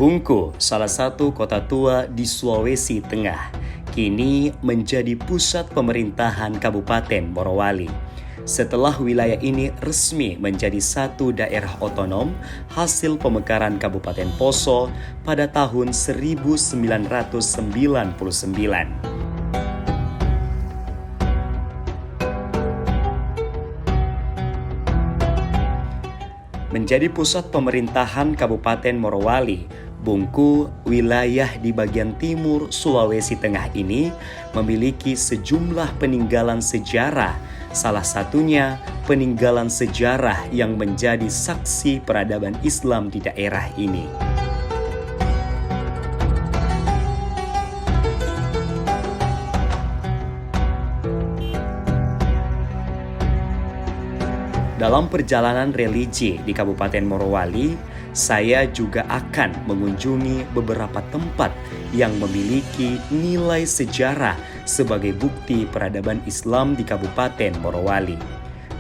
Bungku, salah satu kota tua di Sulawesi Tengah, kini menjadi pusat pemerintahan Kabupaten Morowali. Setelah wilayah ini resmi menjadi satu daerah otonom hasil pemekaran Kabupaten Poso pada tahun 1999. Menjadi pusat pemerintahan Kabupaten Morowali, Bungku, wilayah di bagian timur Sulawesi Tengah ini memiliki sejumlah peninggalan sejarah, salah satunya peninggalan sejarah yang menjadi saksi peradaban Islam di daerah ini. Dalam perjalanan religi di Kabupaten Morowali, saya juga akan mengunjungi beberapa tempat yang memiliki nilai sejarah sebagai bukti peradaban Islam di Kabupaten Morowali.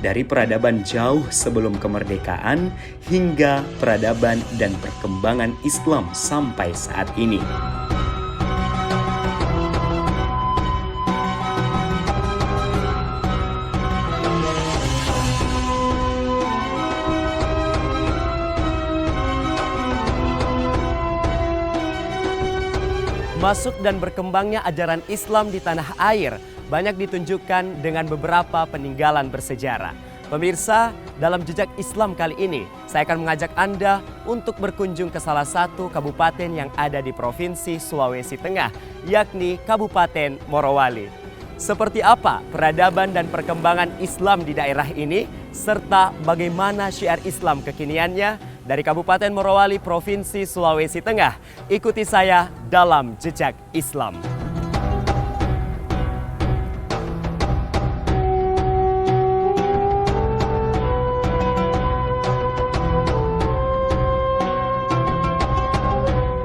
Dari peradaban jauh sebelum kemerdekaan hingga peradaban dan perkembangan Islam sampai saat ini. Masuk dan berkembangnya ajaran Islam di tanah air banyak ditunjukkan dengan beberapa peninggalan bersejarah. Pemirsa, dalam jejak Islam kali ini, saya akan mengajak Anda untuk berkunjung ke salah satu kabupaten yang ada di Provinsi Sulawesi Tengah, yakni Kabupaten Morowali. Seperti apa peradaban dan perkembangan Islam di daerah ini, serta bagaimana syiar Islam kekiniannya? Dari Kabupaten Morowali, Provinsi Sulawesi Tengah, ikuti saya dalam Jejak Islam.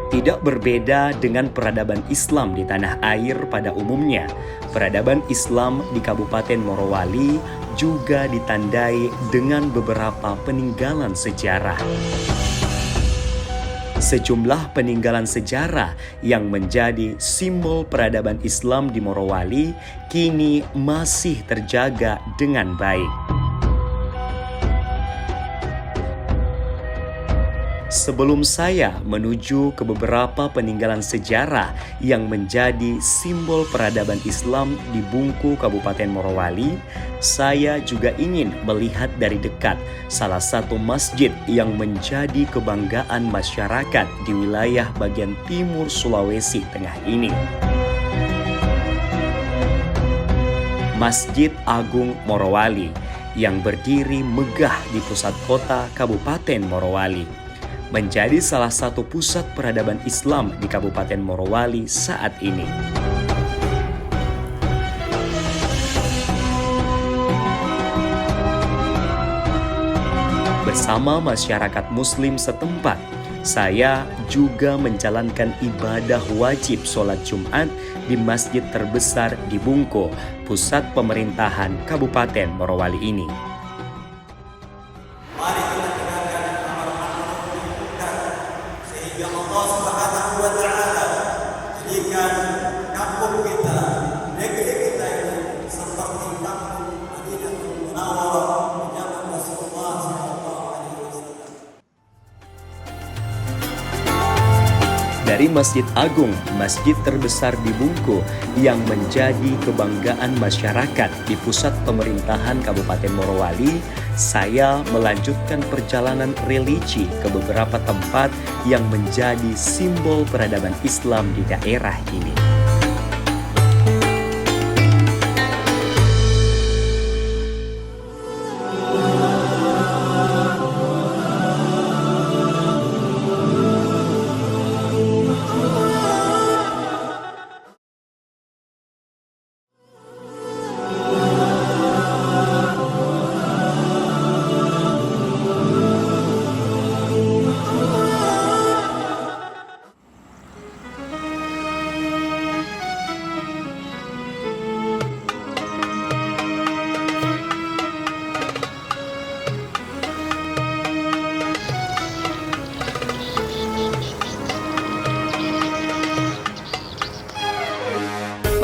Tidak berbeda dengan peradaban Islam di tanah air pada umumnya, peradaban Islam di Kabupaten Morowali juga ditandai dengan beberapa peninggalan sejarah. Sejumlah peninggalan sejarah yang menjadi simbol peradaban Islam di Morowali kini masih terjaga dengan baik. Sebelum saya menuju ke beberapa peninggalan sejarah yang menjadi simbol peradaban Islam di Bungku, Kabupaten Morowali, saya juga ingin melihat dari dekat salah satu masjid yang menjadi kebanggaan masyarakat di wilayah bagian timur Sulawesi Tengah ini. Masjid Agung Morowali yang berdiri megah di pusat kota Kabupaten Morowali menjadi salah satu pusat peradaban Islam di Kabupaten Morowali saat ini. Bersama masyarakat Muslim setempat, saya juga menjalankan ibadah wajib sholat Jumat di masjid terbesar di Bungku, pusat pemerintahan Kabupaten Morowali ini. Dari Masjid Agung, masjid terbesar di Bungku yang menjadi kebanggaan masyarakat di pusat pemerintahan Kabupaten Morowali, saya melanjutkan perjalanan religi ke beberapa tempat yang menjadi simbol peradaban Islam di daerah ini.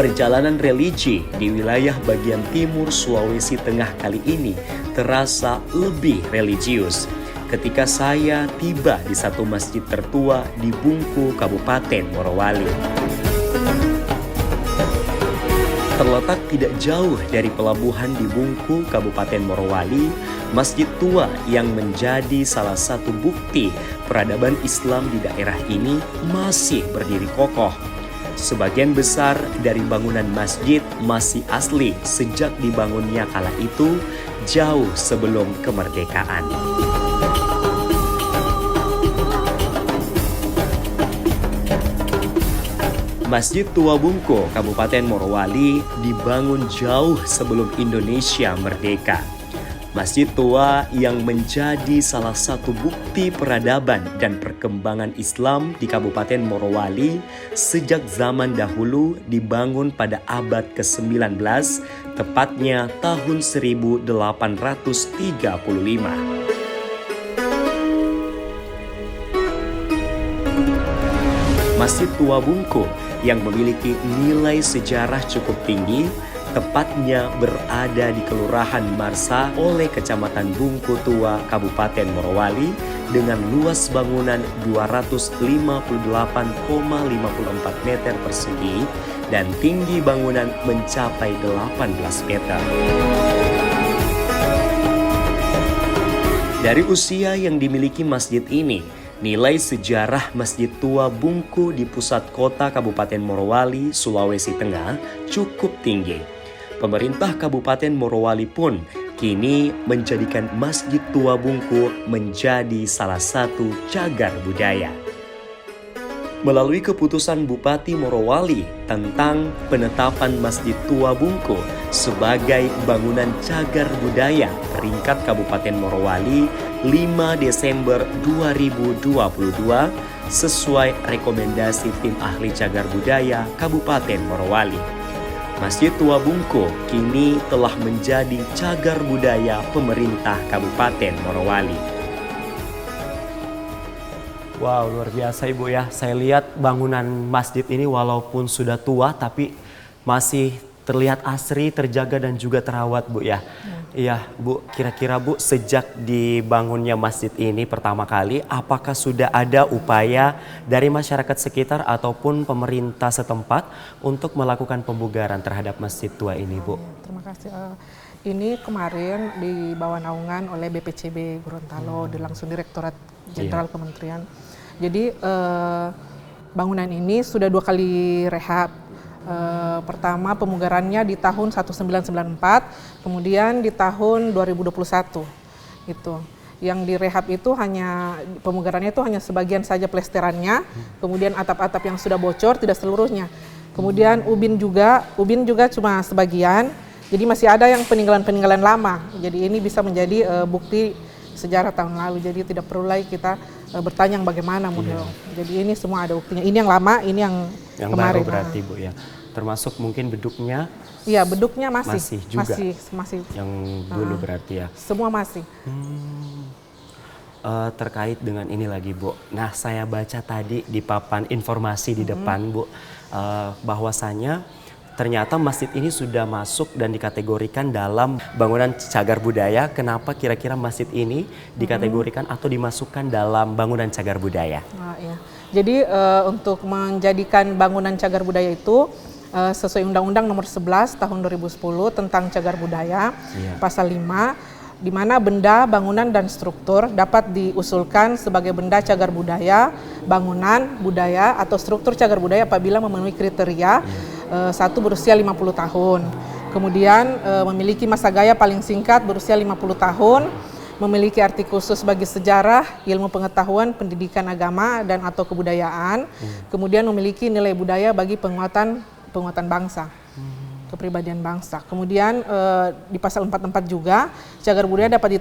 Perjalanan religi di wilayah bagian timur Sulawesi Tengah kali ini terasa lebih religius ketika saya tiba di satu masjid tertua di Bungku, Kabupaten Morowali. Terletak tidak jauh dari pelabuhan di Bungku, Kabupaten Morowali, masjid tua yang menjadi salah satu bukti peradaban Islam di daerah ini masih berdiri kokoh. Sebagian besar dari bangunan masjid masih asli sejak dibangunnya kala itu jauh sebelum kemerdekaan. Masjid Tua Bungku, Kabupaten Morowali dibangun jauh sebelum Indonesia merdeka. Masjid tua yang menjadi salah satu bukti peradaban dan perkembangan Islam di Kabupaten Morowali sejak zaman dahulu dibangun pada abad ke-19, tepatnya tahun 1835. Masjid Tua Bungku yang memiliki nilai sejarah cukup tinggi, tepatnya berada di Kelurahan Marsa oleh Kecamatan Bungku Tua, Kabupaten Morowali dengan luas bangunan 258,54 meter persegi dan tinggi bangunan mencapai 18 meter. Dari usia yang dimiliki masjid ini, nilai sejarah Masjid Tua Bungku di pusat kota Kabupaten Morowali, Sulawesi Tengah cukup tinggi. Pemerintah Kabupaten Morowali pun kini menjadikan Masjid Tua Bungku menjadi salah satu cagar budaya. Melalui keputusan Bupati Morowali tentang penetapan Masjid Tua Bungku sebagai bangunan cagar budaya peringkat Kabupaten Morowali 5 Desember 2022 sesuai rekomendasi tim ahli cagar budaya Kabupaten Morowali. Masjid Tua Bungku kini telah menjadi cagar budaya pemerintah Kabupaten Morowali. Wow, luar biasa Ibu ya. Saya lihat bangunan masjid ini walaupun sudah tua tapi masih terlihat asri, terjaga dan juga terawat Bu ya. Iya Bu, kira-kira Bu sejak dibangunnya masjid ini pertama kali, apakah sudah ada upaya dari masyarakat sekitar ataupun pemerintah setempat untuk melakukan pembugaran terhadap masjid tua ini Bu? Terima kasih. Ini kemarin di bawah naungan oleh BPCB Gorontalo, langsung Direktorat Jenderal Kementerian. Jadi bangunan ini sudah 2 kali rehab. Pertama pemugarannya di tahun 1994, kemudian di tahun 2021 itu. Yang direhab itu hanya pemugarannya itu hanya sebagian saja plesterannya, kemudian atap-atap yang sudah bocor tidak seluruhnya. Kemudian ubin juga cuma sebagian. Jadi masih ada yang peninggalan-peninggalan lama. Jadi ini bisa menjadi bukti sejarah tahun lalu. Jadi tidak perlu lagi kita bertanya bagaimana model. Jadi ini semua ada buktinya. Ini yang lama, ini yang kemarin. Baru berarti Bu ya. Termasuk mungkin beduknya? Iya, beduknya masih juga. Masih. Yang dulu berarti ya. Semua masih. Terkait dengan ini lagi Bu. Nah, saya baca tadi di papan informasi di depan Bu, bahwasanya ternyata masjid ini sudah masuk dan dikategorikan dalam bangunan cagar budaya. Kenapa kira-kira masjid ini dikategorikan atau dimasukkan dalam bangunan cagar budaya? Iya. Jadi untuk menjadikan bangunan cagar budaya itu sesuai Undang-Undang Nomor 11 Tahun 2010 tentang cagar budaya, Pasal 5, di mana benda, bangunan, dan struktur dapat diusulkan sebagai benda cagar budaya, bangunan, budaya, atau struktur cagar budaya apabila memenuhi kriteria. Satu berusia 50 tahun, kemudian memiliki masa gaya paling singkat berusia 50 tahun, memiliki arti khusus bagi sejarah, ilmu pengetahuan, pendidikan agama, dan atau kebudayaan, kemudian memiliki nilai budaya bagi penguatan bangsa, kepribadian bangsa. Kemudian di pasal 44 juga, cagar budaya dapat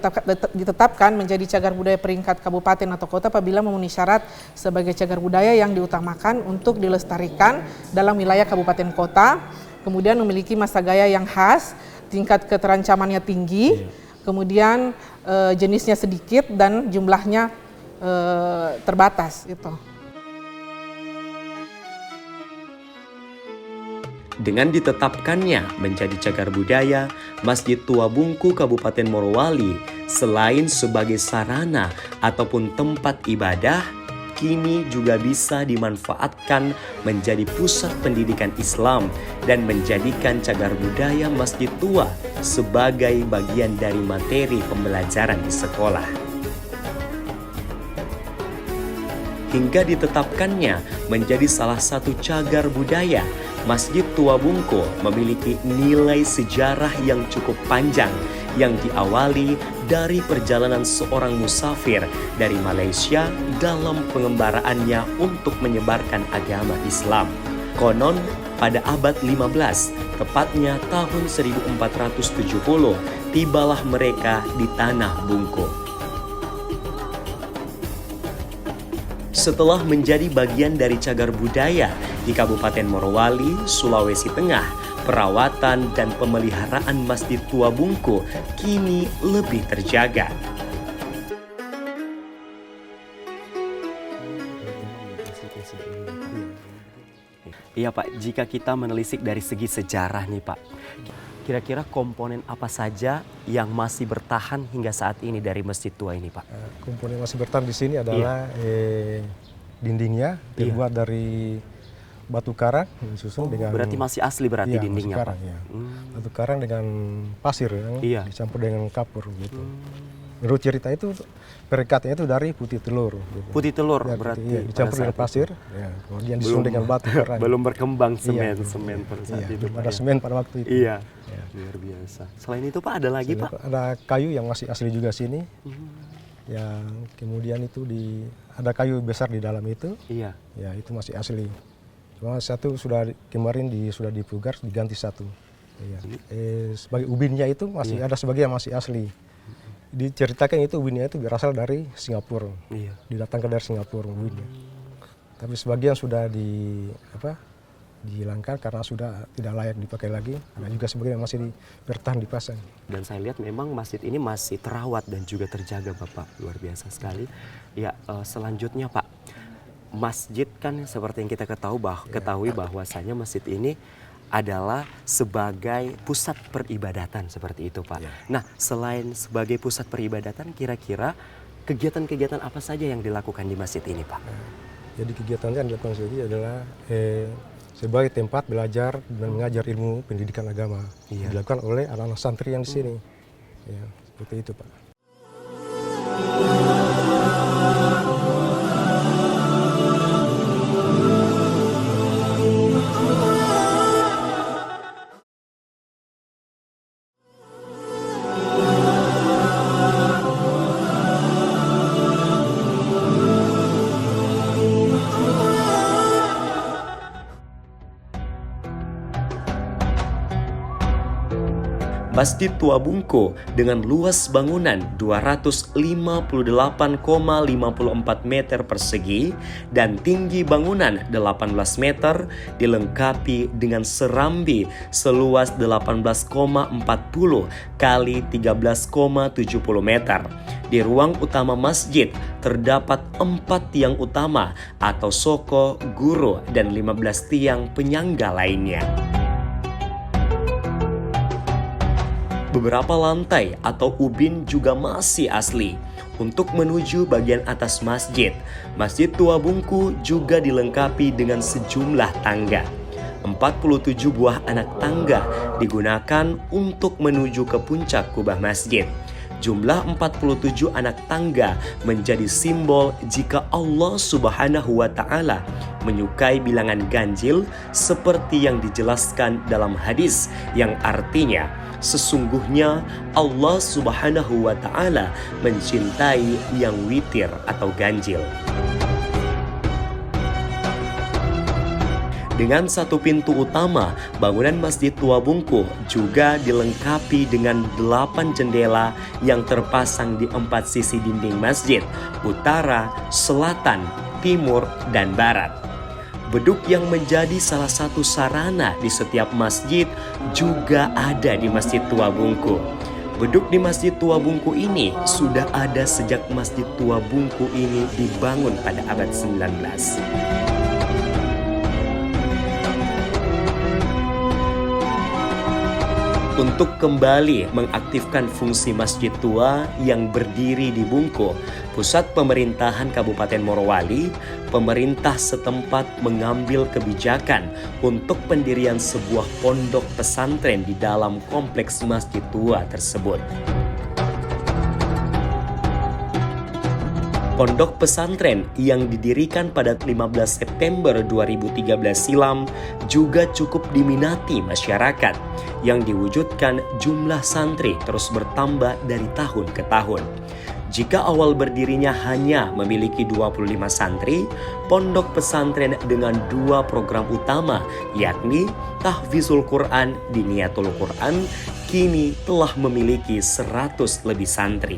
ditetapkan menjadi cagar budaya peringkat kabupaten atau kota apabila memenuhi syarat sebagai cagar budaya yang diutamakan untuk dilestarikan dalam wilayah kabupaten kota, kemudian memiliki masa gaya yang khas, tingkat keterancamannya tinggi, kemudian jenisnya sedikit dan jumlahnya terbatas itu. Dengan ditetapkannya menjadi cagar budaya, Masjid Tua Bungku Kabupaten Morowali selain sebagai sarana ataupun tempat ibadah, kini juga bisa dimanfaatkan menjadi pusat pendidikan Islam dan menjadikan cagar budaya Masjid Tua sebagai bagian dari materi pembelajaran di sekolah. Hingga ditetapkannya menjadi salah satu cagar budaya, Masjid Tua Bungku memiliki nilai sejarah yang cukup panjang yang diawali dari perjalanan seorang musafir dari Malaysia dalam pengembaraannya untuk menyebarkan agama Islam. Konon pada abad 15, tepatnya tahun 1470, tibalah mereka di Tanah Bungku. Setelah menjadi bagian dari cagar budaya di Kabupaten Morowali, Sulawesi Tengah, perawatan dan pemeliharaan Masjid Tua Bungku kini lebih terjaga. Iya Pak, jika kita menelisik dari segi sejarah nih Pak, kira-kira komponen apa saja yang masih bertahan hingga saat ini dari Masjid Tua ini Pak? Komponen masih bertahan di sini adalah dindingnya terbuat dari batu karang disusun dengan. Berarti masih asli berarti dindingnya karang, Pak? ya. Batu karang dengan pasir yang dicampur dengan kapur gitu. Menurut cerita itu perekatnya itu dari putih telur. Gitu. Putih telur ya, berarti dicampur dengan pasir, kemudian disusun dengan batu karang. Belum berkembang semen pada saat itu. Belum ada semen pada waktu itu. Iya, luar biasa. Selain itu Pak ada lagi Pak? Ada kayu yang masih asli juga sini. Yang kemudian itu ada kayu besar di dalam itu. Iya. Ya itu masih asli. Cuma satu sudah kemarin sudah dipugar diganti satu. Ya. Sebagai ubinnya itu masih ada sebagian masih asli. Diceritakan itu ubinnya itu berasal dari Singapura. Iya. Didatangkan dari Singapura ubinnya. Tapi sebagian sudah dihilangkan karena sudah tidak layak dipakai lagi. Ada juga sebagian masih bertahan dipasang. Dan saya lihat memang masjid ini masih terawat dan juga terjaga Bapak. Luar biasa sekali. Ya, selanjutnya Pak, masjid kan seperti yang kita ketahui bahwasanya masjid ini adalah sebagai pusat peribadatan seperti itu Pak. Nah, selain sebagai pusat peribadatan, kira-kira kegiatan-kegiatan apa saja yang dilakukan di masjid ini Pak? Jadi kegiatan yang dilakukan di sini adalah sebagai tempat belajar dan mengajar ilmu pendidikan agama. Dilakukan oleh anak-anak santri yang di sini. Ya, seperti itu Pak. Masjid Tua Bungku dengan luas bangunan 258,54 meter persegi dan tinggi bangunan 18 meter dilengkapi dengan serambi seluas 18,40 kali 13,70 meter. Di ruang utama masjid terdapat 4 tiang utama atau soko, guru, dan 15 tiang penyangga lainnya. Beberapa lantai atau ubin juga masih asli. Untuk menuju bagian atas masjid, Masjid Tua Bungku juga dilengkapi dengan sejumlah tangga. 47 buah anak tangga digunakan untuk menuju ke puncak kubah masjid. Jumlah 47 anak tangga menjadi simbol jika Allah Subhanahu wa Ta'ala menyukai bilangan ganjil seperti yang dijelaskan dalam hadis yang artinya sesungguhnya Allah Subhanahu wa Ta'ala mencintai yang witir atau ganjil. Dengan satu pintu utama, bangunan Masjid Tua Bungku juga dilengkapi dengan 8 jendela yang terpasang di 4 sisi dinding masjid, utara, selatan, timur, dan barat. Beduk yang menjadi salah satu sarana di setiap masjid juga ada di Masjid Tua Bungku. Beduk di Masjid Tua Bungku ini sudah ada sejak Masjid Tua Bungku ini dibangun pada abad 19. Untuk kembali mengaktifkan fungsi masjid tua yang berdiri di Bungku, pusat pemerintahan Kabupaten Morowali, pemerintah setempat mengambil kebijakan untuk pendirian sebuah pondok pesantren di dalam kompleks masjid tua tersebut. Pondok pesantren yang didirikan pada 15 September 2013 silam juga cukup diminati masyarakat, yang diwujudkan jumlah santri terus bertambah dari tahun ke tahun. Jika awal berdirinya hanya memiliki 25 santri, pondok pesantren dengan dua program utama, yakni tahfizul Quran di Niyatul Quran, kini telah memiliki 100 lebih santri.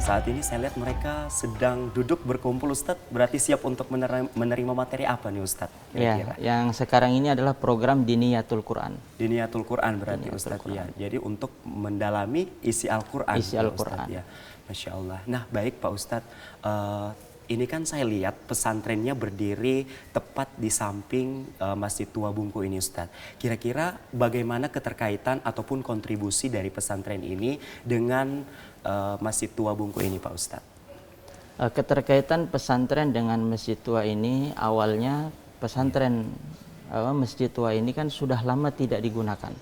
Saat ini saya lihat mereka sedang duduk berkumpul, Ustadz. Berarti siap untuk menerima materi apa nih, Ustadz? Ya, yang sekarang ini adalah program Diniyatul Quran. Diniyatul Quran berarti, Ustadz. Ya, jadi untuk mendalami isi Al-Quran. Isi Al-Quran. Ya, Masya Allah. Nah, baik Pak Ustadz. Ini kan saya lihat pesantrennya berdiri tepat di samping Masjid Tua Bungku ini, Ustadz. Kira-kira bagaimana keterkaitan ataupun kontribusi dari pesantren ini dengan Masjid Tua Bungku ini, Pak Ustadz? Keterkaitan pesantren dengan Masjid Tua ini, awalnya pesantren Masjid Tua ini kan sudah lama tidak digunakan.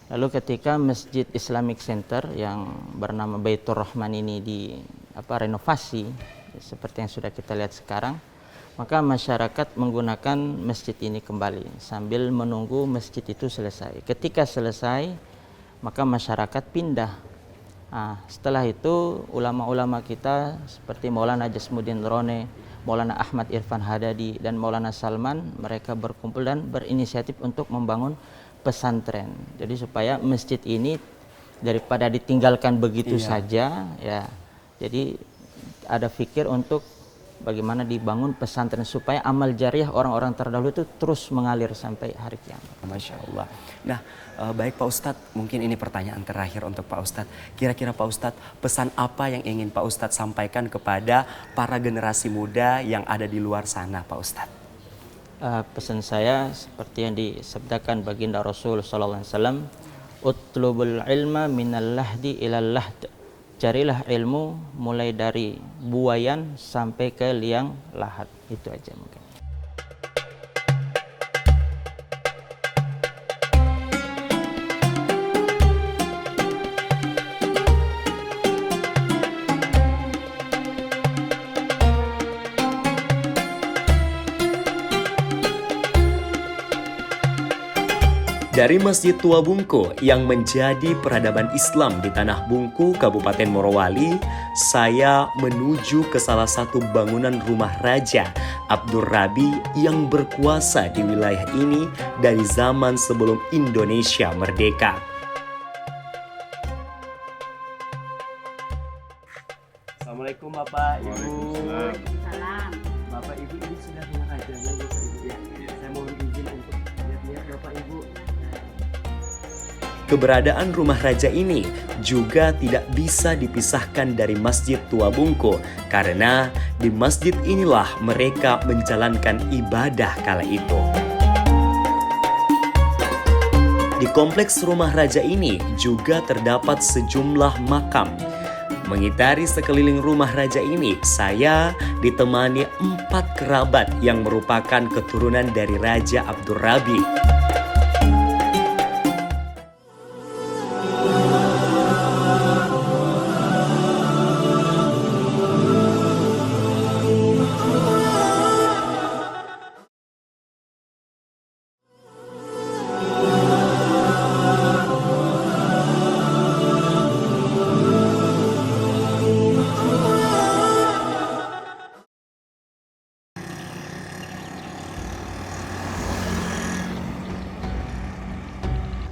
Lalu ketika Masjid Islamic Center yang bernama Baitur Rahman ini renovasi seperti yang sudah kita lihat sekarang, maka masyarakat menggunakan masjid ini kembali sambil menunggu masjid itu selesai. Ketika selesai, maka masyarakat pindah. Nah, setelah itu ulama-ulama kita seperti Maulana Jasmuddin Rone, Maulana Ahmad Irfan Hadadi, dan Maulana Salman, mereka berkumpul dan berinisiatif untuk membangun pesantren. Jadi supaya masjid ini daripada ditinggalkan begitu saja, ya, jadi ada pikir untuk bagaimana dibangun pesantren supaya amal jariah orang-orang terdahulu itu terus mengalir sampai hari kiamat. Masya Allah. Nah, baik Pak Ustadz, mungkin ini pertanyaan terakhir untuk Pak Ustadz. Kira-kira Pak Ustadz, pesan apa yang ingin Pak Ustadz sampaikan kepada para generasi muda yang ada di luar sana, Pak Ustadz? Pesan saya seperti yang disabdakan baginda Rasul sallallahu alaihi wasallam, utlubul ilma minal lahdi ilal lahd. Carilah ilmu mulai dari buayan sampai ke liang lahat. Itu aja mungkin. Dari Masjid Tua Bungku yang menjadi peradaban Islam di Tanah Bungku, Kabupaten Morowali, saya menuju ke salah satu bangunan rumah Raja Abdur Rabi yang berkuasa di wilayah ini dari zaman sebelum Indonesia merdeka. Assalamualaikum Bapak, Ibu. Waalaikumsalam. Bapak, Ibu, ini sudah rumah rajanya, Bapak, Ibu, ya. Saya mohon izin untuk lihat-lihat, Bapak, Ibu. Keberadaan rumah raja ini juga tidak bisa dipisahkan dari Masjid Tua Bungku, karena di masjid inilah mereka menjalankan ibadah kala itu. Di kompleks rumah raja ini juga terdapat sejumlah makam. Mengitari sekeliling rumah raja ini, saya ditemani 4 kerabat yang merupakan keturunan dari Raja Abdur Rabi.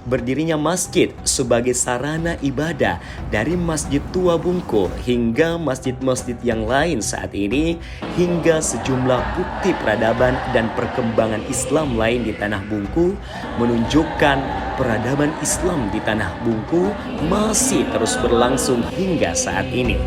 Berdirinya masjid sebagai sarana ibadah dari Masjid Tua Bungku hingga masjid-masjid yang lain saat ini, hingga sejumlah bukti peradaban dan perkembangan Islam lain di Tanah Bungku, menunjukkan peradaban Islam di Tanah Bungku masih terus berlangsung hingga saat ini.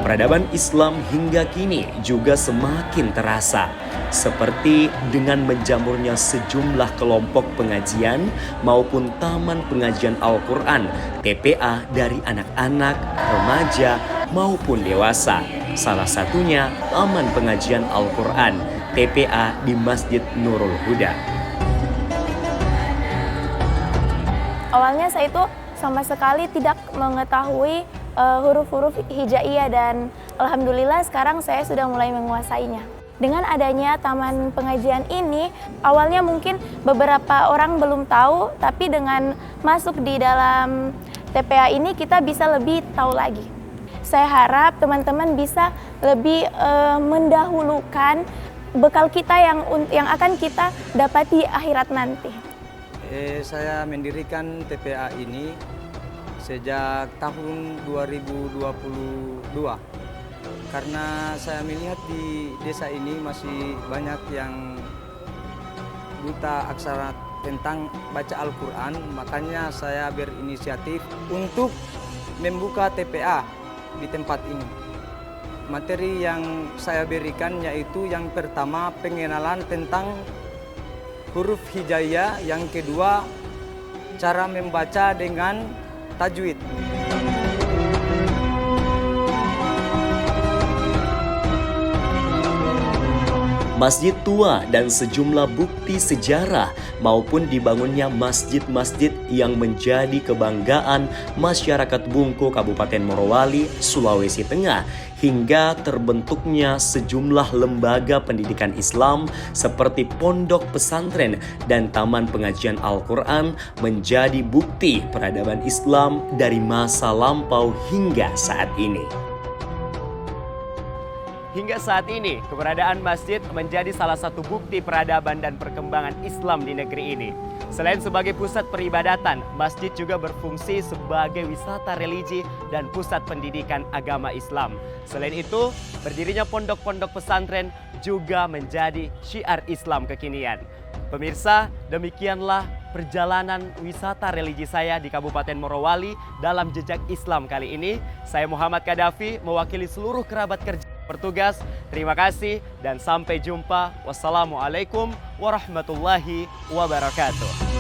Peradaban Islam hingga kini juga semakin terasa, seperti dengan menjamurnya sejumlah kelompok pengajian maupun taman pengajian Al-Quran, TPA dari anak-anak, remaja maupun dewasa. Salah satunya Taman Pengajian Al-Quran, TPA di Masjid Nurul Huda. Awalnya saya itu sama sekali tidak mengetahui huruf-huruf hijaiyah dan alhamdulillah sekarang saya sudah mulai menguasainya. Dengan adanya taman pengajian ini, awalnya mungkin beberapa orang belum tahu, tapi dengan masuk di dalam TPA ini kita bisa lebih tahu lagi. Saya harap teman-teman bisa lebih mendahulukan bekal kita yang akan kita dapati akhirat nanti. Saya mendirikan TPA ini sejak tahun 2022 karena saya melihat di desa ini masih banyak yang buta aksara tentang baca Al-Quran, makanya saya berinisiatif untuk membuka TPA di tempat ini. Materi yang saya berikan yaitu yang pertama pengenalan tentang huruf hijaiyah, yang kedua cara membaca dengan tajwid. Masjid tua dan sejumlah bukti sejarah maupun dibangunnya masjid-masjid yang menjadi kebanggaan masyarakat Bungku, Kabupaten Morowali, Sulawesi Tengah, hingga terbentuknya sejumlah lembaga pendidikan Islam seperti pondok pesantren dan taman pengajian Al-Quran menjadi bukti peradaban Islam dari masa lampau hingga saat ini. Hingga saat ini, keberadaan masjid menjadi salah satu bukti peradaban dan perkembangan Islam di negeri ini. Selain sebagai pusat peribadatan, masjid juga berfungsi sebagai wisata religi dan pusat pendidikan agama Islam. Selain itu, berdirinya pondok-pondok pesantren juga menjadi syiar Islam kekinian. Pemirsa, demikianlah perjalanan wisata religi saya di Kabupaten Morowali dalam jejak Islam kali ini. Saya Muhammad Kadafi, mewakili seluruh kerabat kerja bertugas. Terima kasih dan sampai jumpa. Wassalamualaikum warahmatullahi wabarakatuh.